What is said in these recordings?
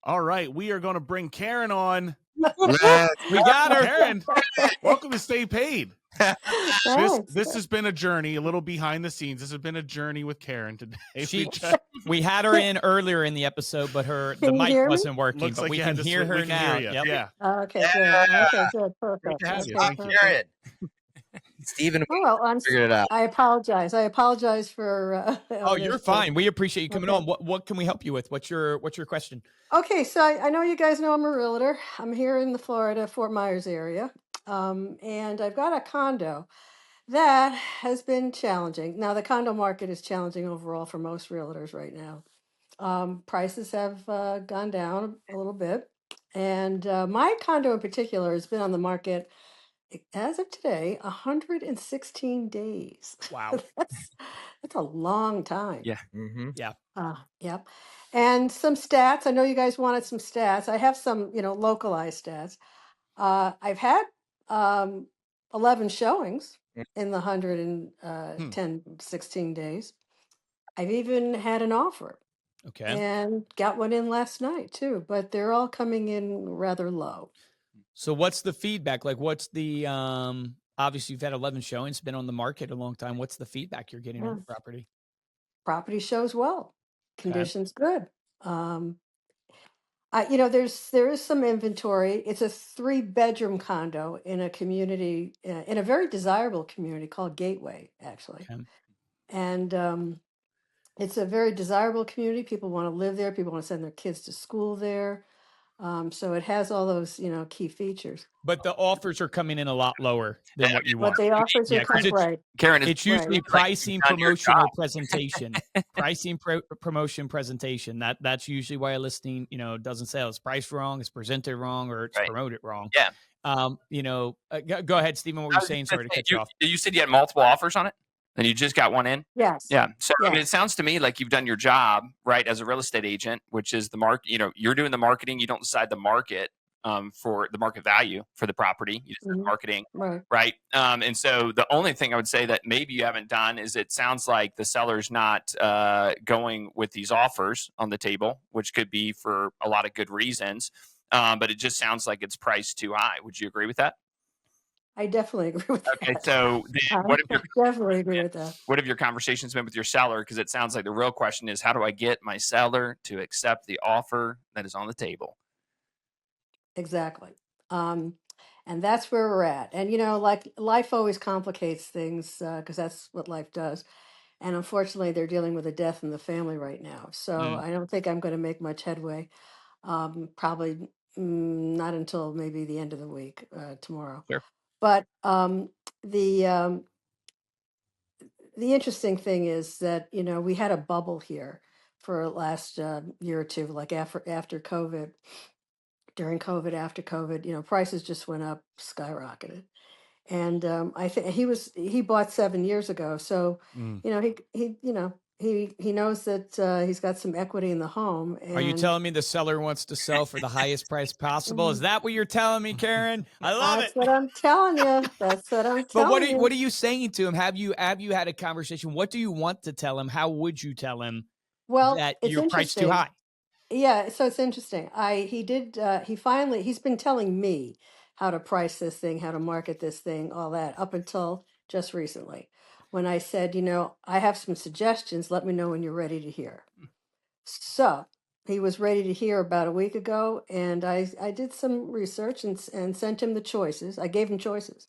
All right, we are going to bring Caren on. Yes. We got her. Caren, welcome to Stay Paid. Thanks. This has been a journey, a little behind the scenes. This has been a journey with Caren today. We had her in earlier in the episode, but the Can you mic hear me? wasn't working. Looks but like we you can had to hear we her can now. hear you. Yep. Yeah. Okay, good. Okay, good. Perfect. to have you. Okay, Thank you. Jared. Stephen, Oh, well, figured it out. I apologize. I apologize for. Oh, you're fine. We appreciate you coming on. What can we help you with? What's your question? Okay, so I know you guys know I'm a realtor. I'm here in the Florida, Fort Myers area. And I've got a condo that has been challenging. Now, the condo market is challenging overall for most realtors right now. Prices have gone down a little bit. And my condo in particular has been on the market as of today 116 days. Wow. That's a long time. Yeah. Mm-hmm. Yeah. Yep. And some stats. I know you guys wanted some stats. I have some, localized stats. I've had 11 showings in the 110, 16 days. I've even had an offer. Okay. And got one in last night too, but they're all coming in rather low. So what's the feedback? Like, what's the, obviously you've had 11 showings, been on the market a long time. What's the feedback you're getting on the property? Property shows well. Conditions good. There is some inventory. It's a 3-bedroom condo in a community, in a very desirable community called Gateway, actually. Okay. And it's a very desirable community. People want to live there. People want to send their kids to school there. So it has all those, key features. But the offers are coming in a lot lower than what you want. But the offers are right. Caren, It's usually like pricing, you've done your promotion, or job. presentation. Pricing, promotion, presentation. That's usually why a listing, doesn't sell. It's priced wrong, it's presented wrong, or it's promoted wrong. Yeah. Go ahead, Stephen. What were you saying? Sorry to cut you off. You said you had multiple offers on it, and you just got one in. Yes. Yeah. So Yes. I mean, it sounds to me like you've done your job right as a real estate agent, which is the market. You're doing the marketing. You don't decide the market for the market value for the property. You decide the marketing, right? And so the only thing I would say that maybe you haven't done is it sounds like the seller's not going with these offers on the table, which could be for a lot of good reasons. But it just sounds like it's priced too high. Would you agree with that? I definitely agree with that. Okay, so definitely agree with that. What have your conversations been with your seller? Because it sounds like the real question is, how do I get my seller to accept the offer that is on the table? Exactly. And that's where we're at. And, like life always complicates things because that's what life does. And unfortunately, they're dealing with a death in the family right now. So I don't think I'm going to make much headway. Probably not until maybe the end of the week, tomorrow. Sure. But the interesting thing is that we had a bubble here for last year or two, like after COVID, during COVID, after COVID, prices just went up, skyrocketed. And I think he bought 7 years ago, so he knows that he's got some equity in the home. And Are you telling me the seller wants to sell for the highest price possible? Is that what you're telling me, Caren? I love That's what I'm telling you. That's what I'm telling you. But what are you saying to him? Have you had a conversation? What do you want to tell him? How would you tell him that you're priced too high? Yeah, so it's interesting. He's been telling me how to price this thing, how to market this thing, all that, up until just recently, when I said, I have some suggestions. Let me know when you're ready to hear. So he was ready to hear about a week ago, and I did some research and sent him the choices. I gave him choices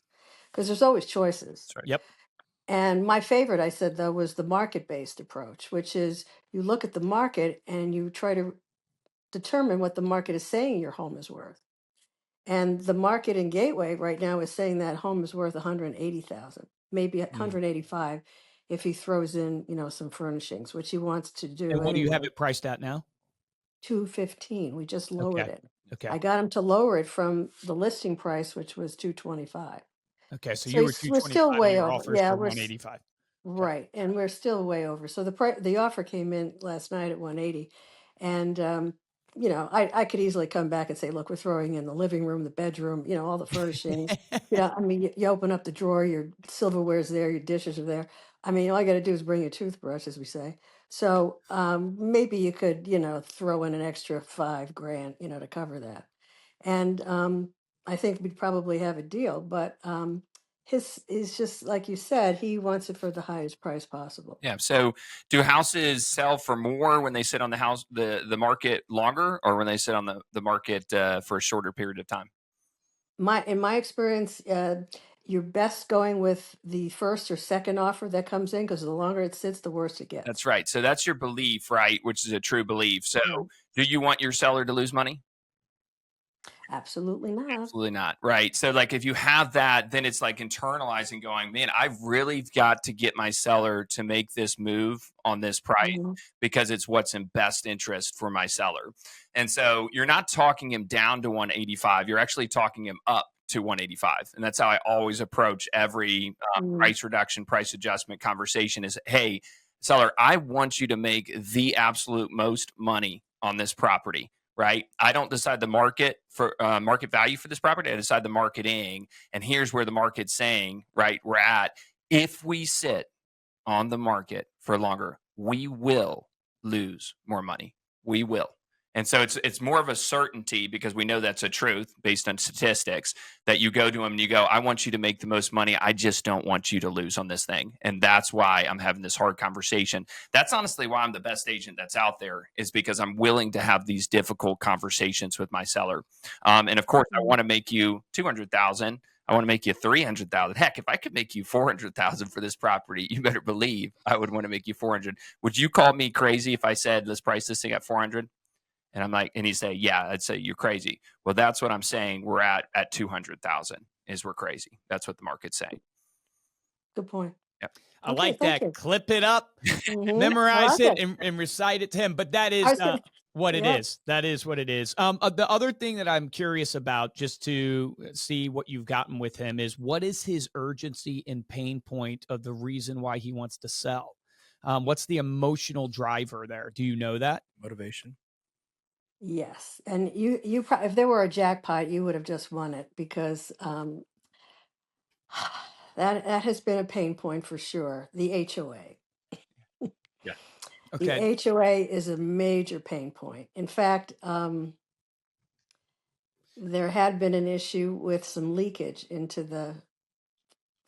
because there's always choices. That's right. Yep. And my favorite, I said, though, was the market-based approach, which is you look at the market and you try to determine what the market is saying your home is worth. And the market in Gateway right now is saying that home is worth 180,000, maybe 185 if he throws in, some furnishings, which he wants to do. And what do you have it priced at now? 215. We just lowered it. Okay. I got him to lower it from the listing price, which was 225. Okay, so you were 225. We're still way over. Offers for 185. Right, and we're still way over. So the offer came in last night at 180, and I could easily come back and say, look, we're throwing in the living room, the bedroom, all the furnishings. I mean, you open up the drawer, your silverware's there, your dishes are there. I mean, all I got to do is bring a toothbrush, as we say. So maybe you could, throw in an extra $5,000, to cover that. And I think we'd probably have a deal. But his is just like you said, he wants it for the highest price possible. Yeah. So do houses sell for more when they sit on the market longer, or when they sit on the market for a shorter period of time? In my experience, you're best going with the first or second offer that comes in, because the longer it sits, the worse it gets. That's right. So that's your belief, right? Which is a true belief. So Right. do you want your seller to lose money? Absolutely not. Absolutely not. Right. So like if you have that, then it's like internalizing, going, man, I've really got to get my seller to make this move on this price Mhm. because it's what's in best interest for my seller. And so you're not talking him down to 185. You're actually talking him up to 185. And that's how I always approach every Mhm. price reduction, price adjustment conversation is, hey, seller, I want you to make the absolute most money on this property. Right. I don't decide the market for market value for this property. I decide the marketing. And here's where the market's saying, right, we're at. If we sit on the market for longer, we will lose more money. We will. And so it's more of a certainty, because we know that's a truth based on statistics, that you go to them and you go, I want you to make the most money. I just don't want you to lose on this thing. And that's why I'm having this hard conversation. That's honestly why I'm the best agent that's out there, is because I'm willing to have these difficult conversations with my seller. And of course, I want to make you 200,000. I want to make you 300,000. Heck, if I could make you 400,000 for this property, you better believe I would want to make you 400. Would you call me crazy if I said, let's price this thing at 400? And I'm like, and he'd say, yeah, I'd say you're crazy. Well, that's what I'm saying. We're at 200,000 is we're crazy. That's what the market's saying. Good point. Yep. I Okay, like thank that. you. Clip it up, Mhm. I memorize like it, and recite it to him. But that I is was gonna, what it yeah. is. That is what it is. The other thing that I'm curious about, just to see what you've gotten with him, is what is his urgency and pain point of the reason why he wants to sell? What's the emotional driver there? Do you know that? Motivation. Yes, and you probably, if there were a jackpot, you would have just won it, because that has been a pain point for sure. The HOA. Yeah. The Okay. HOA is a major pain point. In fact, there had been an issue with some leakage into the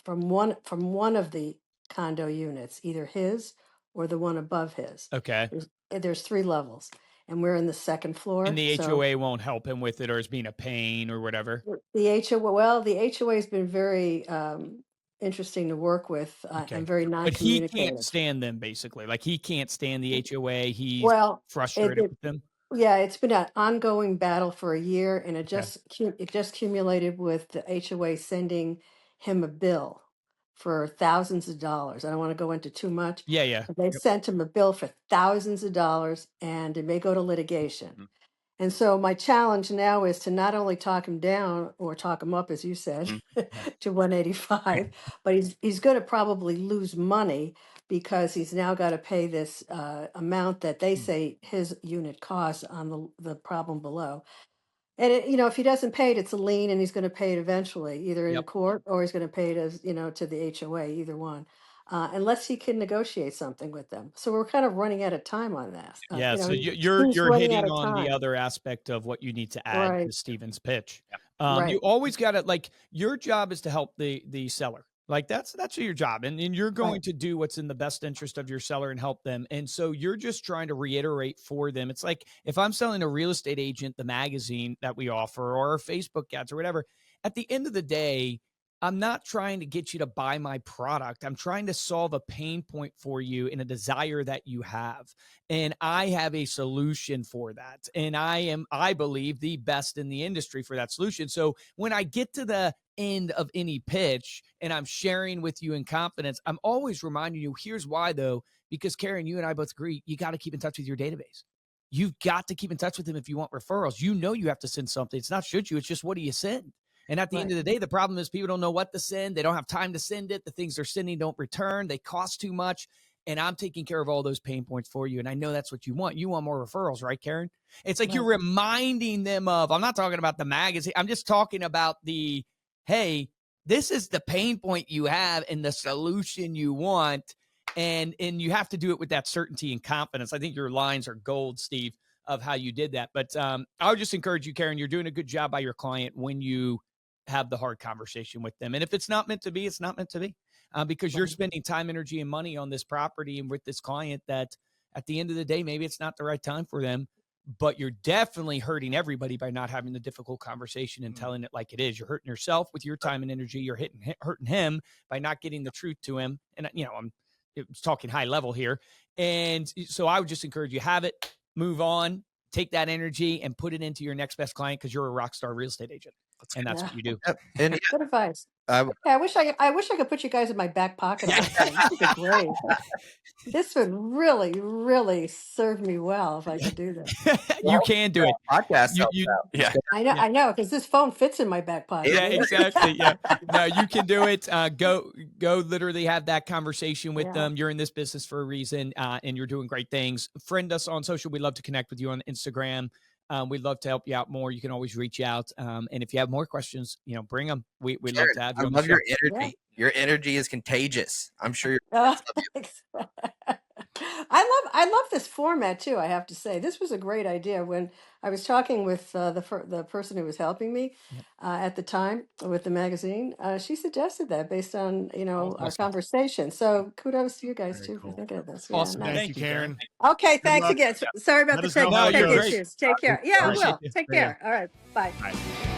from one of the condo units, either his or the one above his. Okay. There's 3 levels, and we're in the second And floor. the So HOA won't help him with it, or is being a pain or whatever. the HOA, well, the HOA has been very interesting to work with, Okay. and very But he can't non-communicative. stand them, basically. Like, he can't stand the HOA. He's Well, frustrated with them. yeah, it's been an ongoing battle for a year, and it Okay. just accumulated with the HOA sending him a bill for thousands of dollars. I don't want to go into too much, Yeah, yeah. but they sent him a bill for thousands of dollars, and it may go to litigation. Mhm. And so my challenge now is to not only talk him down, or talk him up, as you said, Mhm. to 185, but he's going to probably lose money, because he's now got to pay this amount that they say his unit costs on the problem below. And if he doesn't pay it, it's a lien, and he's going to pay it eventually, either in Yep. court, or he's going to pay it as to the HOA, either one. Unless he can negotiate something with them. So we're kind of running out of time on that. Yeah, so you're He's you're running out hitting of on the time. other aspect of what you need to add Right, to Steven's pitch. Yeah. You right, always got to, like, your job is to help the seller. Like, that's your job, and you're right. going to do what's in the best interest of your seller and help them. And so you're just trying to reiterate for them. It's like if I'm selling a real estate agent the magazine that we offer, or our Facebook ads, or whatever. At the end of the day, I'm not trying to get you to buy my product. I'm trying to solve a pain point for you and a desire that you have. And I have a solution for that. And I believe, the best in the industry for that solution. So when I get to the end of any pitch and I'm sharing with you in confidence, I'm always reminding you, here's why though, because Caren, you and I both agree, you got to keep in touch with your database. You've got to keep in touch with them if you want referrals. You have to send something. It's not should you, it's just what do you send? And at the end Right. of the day, the problem is people don't know what to send. They don't have time to send it. The things they're sending don't return. They cost too much. And I'm taking care of all those pain points for you. And I know that's what you want. You want more referrals, right, Caren? It's like you're Right. reminding them of, I'm not talking about the magazine. I'm just talking about hey, this is the pain point you have and the solution you want. And you have to do it with that certainty and confidence. I think your lines are gold, Steve, of how you did that. But I would just encourage you, Caren, you're doing a good job by your client when you have the hard conversation with them. And if it's not meant to be, it's not meant to be, because you're spending time, energy, and money on this property and with this client that at the end of the day, maybe it's not the right time for them, but you're definitely hurting everybody by not having the difficult conversation and telling it like it is. You're hurting yourself with your time and energy. You're hurting him by not getting the truth to him. And, I'm talking high level here. And so I would just encourage you, have it, move on, take that energy and put it into your next best client, because you're a rock star real estate agent. And that's what you do. Yep. And Good advice. I I wish I could put you guys in my back pocket all the time. This would be great. This would really, really serve me well if I could do that. You can do it. podcast. Yeah. I know, because this phone fits in my back pocket. Yeah, exactly. Yeah. No, you can do it. Go literally have that conversation with them. You're in this business for a reason, and you're doing great things. Friend us on social. We'd love to connect with you on Instagram. We'd love to help you out more. You can always reach out. And if you have more questions, bring them. We'd love to have you I on love the show. your energy. Yeah. Your energy is contagious. I'm sure you're Thanks. I love this format too. I have to say, this was a great idea. When I was talking with the person who was helping me at the time with the magazine, she suggested that based on our conversation. So kudos to you guys too for thinking of this. Awesome. Yeah, nice. Thank you, Karen. Okay, thanks luck. again. Sorry about Let the us know how tech it goes. issues. Take care. Yeah, I Appreciate will. you. Take See ya. care. All right. Bye. Bye.